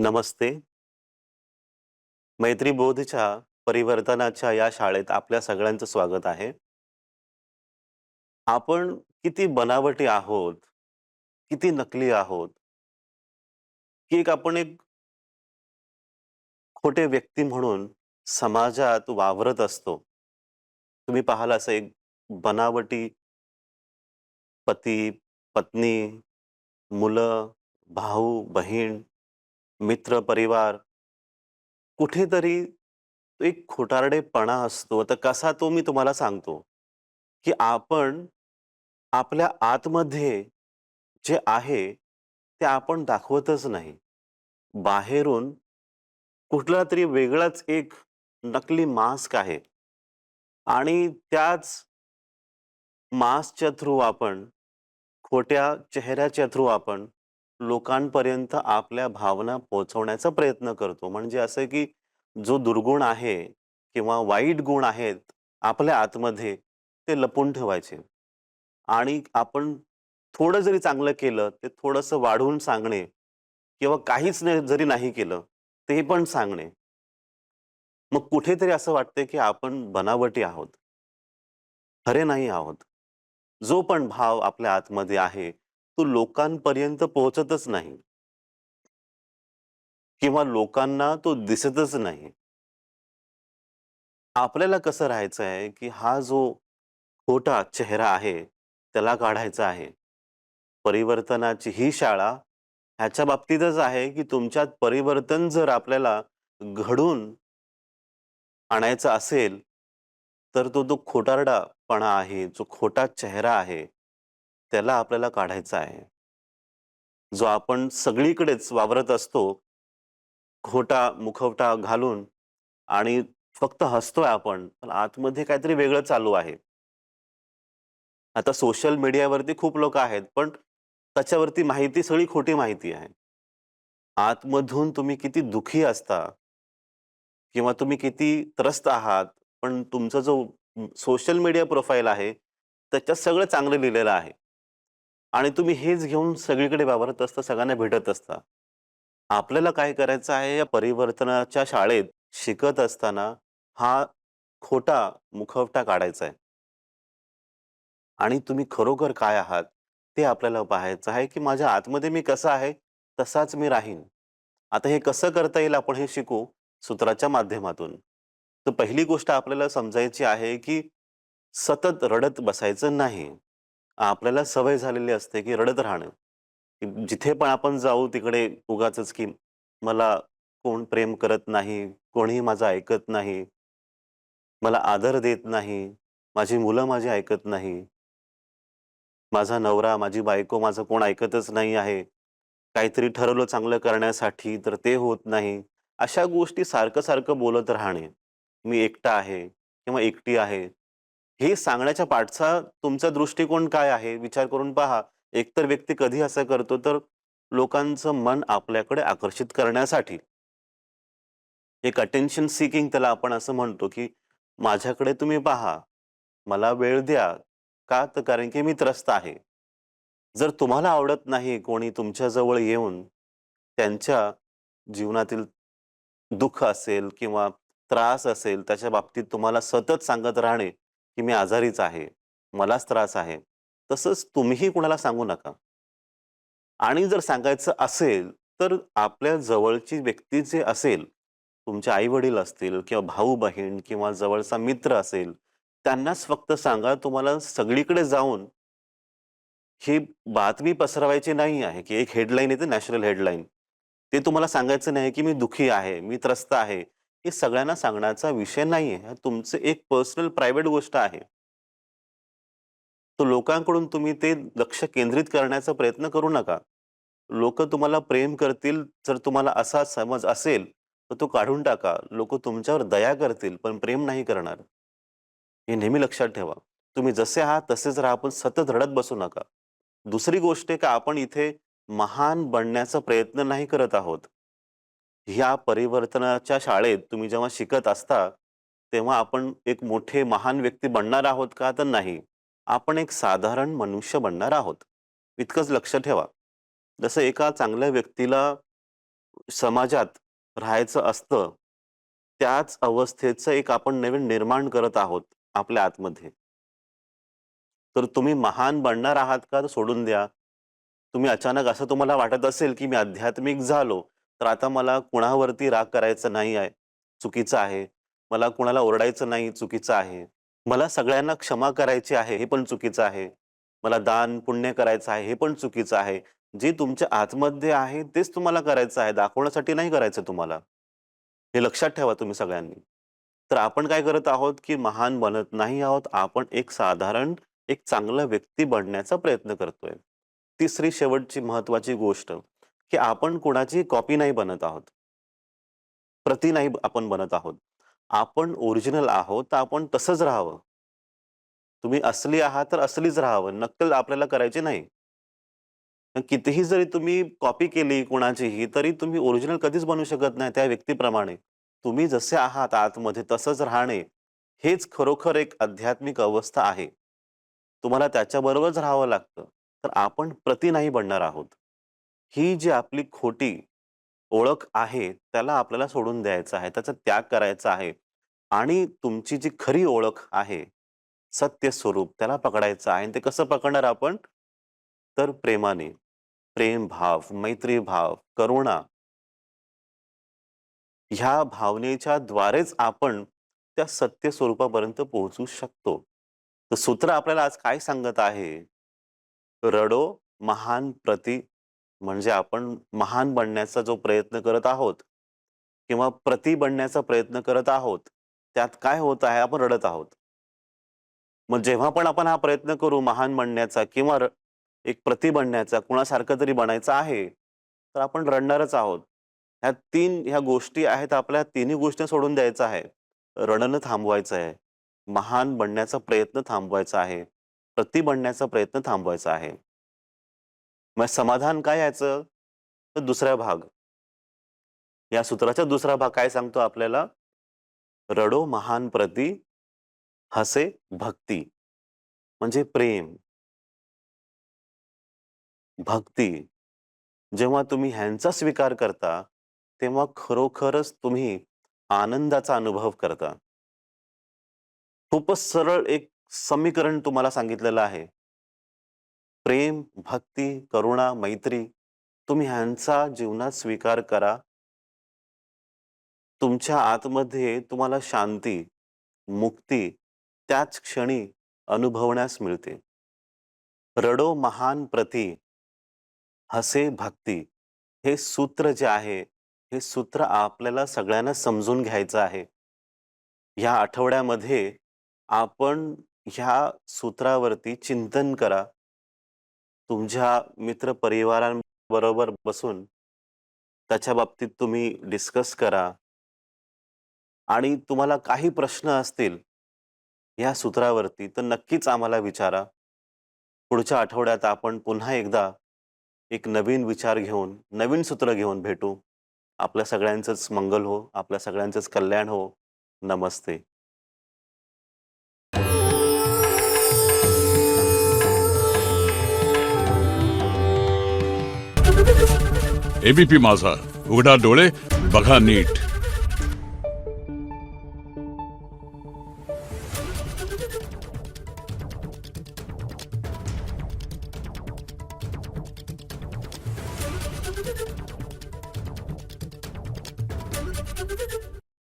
नमस्ते. मैत्रीबोधच्या परिवर्तनाच्या या शाळेत आपल्या सगळ्यांचं स्वागत आहे. आपण किती बनावटी आहोत, किती नकली आहोत, की आपण एक खोटे व्यक्ती म्हणून समाजात वावरत असतो. तुम्ही पाहाल असं एक बनावटी पती, पत्नी, मुलं, भाऊ, बहीण, मित्र, परिवार कुठेतरी तो एक खोटारडेपणा असतो. तर कसा तो मी तुम्हाला सांगतो, की आपण आपल्या आतमध्ये जे आहे, ते आपण दाखवतच नाही. बाहेरून कुठला तरी वेगळाच एक नकली मास्क आहे आणि त्याच मास्कच्या थ्रू आपण, खोट्या चेहऱ्याच्या थ्रू आपण लोकांपर्यंत आपल्या भावना पोहोचवण्याचा प्रयत्न करतो. म्हणजे असं की जो दुर्गुण आहे किंवा वाईट गुण आहेत आपल्या आतमध्ये, ते लपवून ठेवायचे. आणि आपण थोडं जरी चांगलं केलं, ते थोडंसं वाढवून सांगणे किंवा काहीच नाही जरी नाही केलं, ते पण सांगणे. मग कुठेतरी असं वाटतंय, की आपण बनावटी आहोत. खरे नाही आहोत. जो पण भाव आपल्या आतमध्ये आहे, तो लोकांपर्यंत पोहोचतच नाही किंवा लोकांना तो दिसतच नाही. आपल्याला कसं राहायचं आहे, की हा जो खोटा चेहरा आहे, त्याला काढायचा आहे. परिवर्तनाची ही शाळा ह्याच्या बाबतीतच आहे, की तुमच्यात परिवर्तन जर आपल्याला घडून आणायचं असेल, तर तो खोटारडापणा आहे, जो खोटा चेहरा आहे, त्याला आपल्याला काढायचा आहे. जो आपण सगळीकडेच वावरत असतो, खोटा मुखवटा घालून आणि फक्त हसतोय आपण, पण आतमध्ये काहीतरी वेगळं चालू आहे. आता सोशल मीडियावरती खूप लोकं आहेत, पण त्याच्यावरती माहिती सगळी खोटी माहिती आहे. आतमधून तुम्ही किती दुःखी असता किंवा तुम्ही किती त्रस्त आहात, पण तुमचा जो सोशल मीडिया प्रोफाइल आहे, त्याच्यात सगळं चांगलं लिहिलेलं आहे. आणि तुम्ही हेच घेऊन सगळीकडे वावरत असता, सगळ्यांना भेटत असता. आपल्याला काय करायचं आहे, या परिवर्तनाच्या शाळेत शिकत असताना हा खोटा मुखवटा काढायचा आहे. आणि तुम्ही खरोखर काय आहात, ते आपल्याला पाहायचं आहे, की माझ्या आतमध्ये मी कसा आहे, तसाच मी राहीन. आता हे कसं करता येईल आपण हे शिकू सूत्राच्या माध्यमातून. तर पहिली गोष्ट आपल्याला समजायची आहे, की सतत रडत बसायचं नाही. आपल्याला सवय झालेली असते, की रडत राहणं. की जिथे पण आपण जाऊ तिकडे उगाचच, की मला कोण प्रेम करत नाही, कोणीही माझं ऐकत नाही, मला आदर देत नाही, माझी मुलं माझी ऐकत नाही. माझा नवरा, माझी बायको माझं कोण ऐकतच नाही आहे. काहीतरी ठरवलं चांगलं करण्यासाठी तर ते होत नाही. अशा गोष्टी सारखं-सारखं बोलत राहणे. मी एकटा आहे किंवा एकटी आहे. हे सांगण्याच्या पाठचा तुमचा दृष्टिकोन काय आहे? विचार करून पहा. एकतर व्यक्ती कधी असं करतो तर लोकांचं मन आपल्याकडे आकर्षित करण्यासाठी. एक अटेन्शन सीकिंग त्याला आपण असं म्हणतो, की माझ्याकडे तुम्ही पहा, मला वेळ द्या. का? तर कारण की मी त्रस्त आहे. जर तुम्हाला आवडत नाही कोणी तुमच्या जवळ येऊन त्यांच्या जीवनातील दुःख असेल किंवा त्रास असेल त्याच्या बाबतीत तुम्हाला सतत सांगत राहणे, की मी आजारीच आहे, मलाच त्रास आहे. तसंच तुम्हीही कुणाला सांगू नका. आणि जर सांगायचं असेल, तर आपल्या जवळची व्यक्ती जे असेल, तुमचे आई-वडील असतील किंवा भाऊ-बहीण किंवा जवळचा मित्र असेल, त्यांनाच फक्त सांगा. तुम्हाला सगळीकडे जाऊन ही बातमी पसरवायची नाही आहे, की एक हेडलाईन येते नॅशनल हेडलाईन. ते तुम्हाला सांगायचं नाही, की मी दुःखी आहे, मी त्रस्त आहे. हे सगळ्यांना सांगण्याचा विषय नाहीये. हा तुमचं एक पर्सनल प्रायव्हेट गोष्ट आहे. तर लोकांकडून तुम्ही ते लक्ष केंद्रित करण्याचा प्रयत्न करू नका. लोकं तुम्हाला प्रेम करतील, जर तुम्हाला असा समज असेल, तर तो काढून टाका. लोकं तुमच्यावर दया करतील, पण प्रेम नाही करणार. हे नेहमी लक्षात ठेवा. तुम्ही जसे आहात तसेच राहा, पण सतत रडत बसू नका. दुसरी गोष्ट आहे, की आपण इथे महान बनण्याचा प्रयत्न नाही करत आहोत. ह्या परिवर्तनाच्या शाळेत तुम्ही जेव्हा शिकत असता, तेव्हा आपण एक मोठे महान व्यक्ती बनणार आहोत का? तर नाही. आपण एक साधारण मनुष्य बनणार आहोत. इतकंच लक्ष ठेवा. जसं एका चांगल्या व्यक्तीला समाजात राहायचं असतं, त्याच अवस्थेचं एक आपण नवीन निर्माण करत आहोत आपल्या आतमध्ये. तर तुम्ही महान बनणार आहात का? तर सोडून द्या. तुम्ही अचानक असं तुम्हाला वाटत असेल, की मी आध्यात्मिक झालो, तर आता मला कुणावरती राग करायचा नाही आहे, चुकीचं आहे. मला कुणाला ओरडायचं नाही, चुकीचं आहे. मला सगळ्यांना क्षमा करायची आहे, हे पण चुकीचं आहे. मला दान, पुण्य करायचं आहे, हे पण चुकीचं आहे. जे तुमच्या आतमध्ये आहे, तेच तुम्हाला करायचं आहे. दाखवण्यासाठी नाही करायचं तुम्हाला. हे लक्षात ठेवा तुम्ही सगळ्यांनी. तर आपण काय करत आहोत, की महान बनत नाही आहोत. आपण एक साधारण, एक चांगला व्यक्ती बनण्याचा प्रयत्न करतोय. तिसरी शेवटची महत्त्वाची गोष्ट, की आपण कोणाची कॉपी नाही बनत आहोत. प्रती नाही आपण बनत आहोत. आपण ओरिजिनल आहोत, तर आपण तसंच राहावं. तुम्ही असली आहात, तर असलीच राहावं. नक्कल आपल्याला करायची नाही. कितीही जरी तुम्ही कॉपी केली कोणाचीही, तरी तुम्ही ओरिजिनल कधीच बनू शकत नाही त्या व्यक्तीप्रमाणे. तुम्ही जसे आहात आतमध्ये तसंच राहणे, हेच खरोखर एक आध्यात्मिक अवस्था आहे. तुम्हाला त्याच्याबरोबरच राहावं लागतं. तर आपण प्रती नाही बनणार आहोत. ही जी आपली खोटी ओळख आहे, त्याला आपल्याला सोडून द्यायचं आहे. त्याचा त्याग करायचा आहे आणि तुमची जी खरी ओळख आहे, सत्य स्वरूप त्याला पकडायचं आहे. आणि ते कसं पकडणार आपण? तर प्रेमाने. प्रेम भाव, मैत्री भाव, करुणा ह्या भावनेच्या द्वारेच आपण त्या सत्य स्वरूपापर्यंत पोहोचू शकतो. तर सूत्र आपल्याला आज काय सांगत आहे? रडो महान प्रति म्हणजे आपण महान बनण्याचा जो प्रयत्न करत आहोत किंवा प्रति बनण्याचा प्रयत्न करत आहोत, त्यात काय होत आहे? आपण रडत आहोत. मग जेव्हा पण आपण हा प्रयत्न करू महान बनण्याचा किंवा एक प्रति बनण्याचा, कुणासारखं तरी बनायचं आहे, तर आपण रडणारच आहोत. ह्या गोष्टी आहेत आपल्या तिन्ही गोष्टी सोडून द्यायचं आहे. रडणं थांबवायचं आहे. महान बनण्याचा प्रयत्न थांबवायचा आहे. प्रति बनण्याचा प्रयत्न थांबवायचा आहे. मग समाधान काय याचं? तर दुसरा भाग. या सूत्राचा दुसरा भाग काय सांगतो आपल्याला? रडो महान प्रति हसे भक्ती. म्हणजे प्रेम, भक्ती. जेव्हा तुम्ही ह्यांचा स्वीकार करता, तेव्हा खरोखरच तुम्ही आनंदाचा अनुभव करता. खूपच सरळ एक समीकरण तुम्हाला सांगितलेलं आहे. प्रेम, भक्ती, करुणा, मैत्री तुम्ही ह्यांचा जीवनात स्वीकार करा. तुमच्या आतमध्ये तुम्हाला शांती, मुक्ती त्याच क्षणी अनुभवण्यास मिळते. रडो महान प्रति हसे भक्ती. हे सूत्र जे आहे, हे सूत्र आपल्याला सगळ्यांना समजून घ्यायचं आहे. ह्या आठवड्यामध्ये आपण ह्या सूत्रावरती चिंतन करा. तुमच्या मित्रपरिवारांबरोबर बसून त्याच्या बाबतीत तुम्ही डिस्कस करा आणि तुम्हाला काही प्रश्न असतील या सूत्रावरती, तर नक्कीच आम्हाला विचारा. पुढच्या आठवड्यात आपण पुन्हा एकदा एक नवीन विचार घेऊन, नवीन सूत्र घेऊन भेटू. आपल्या सगळ्यांचंच मंगल हो, आपल्या सगळ्यांचंच कल्याण हो. नमस्ते. एबीपी माझा, उघडा डोळे बघा नीट.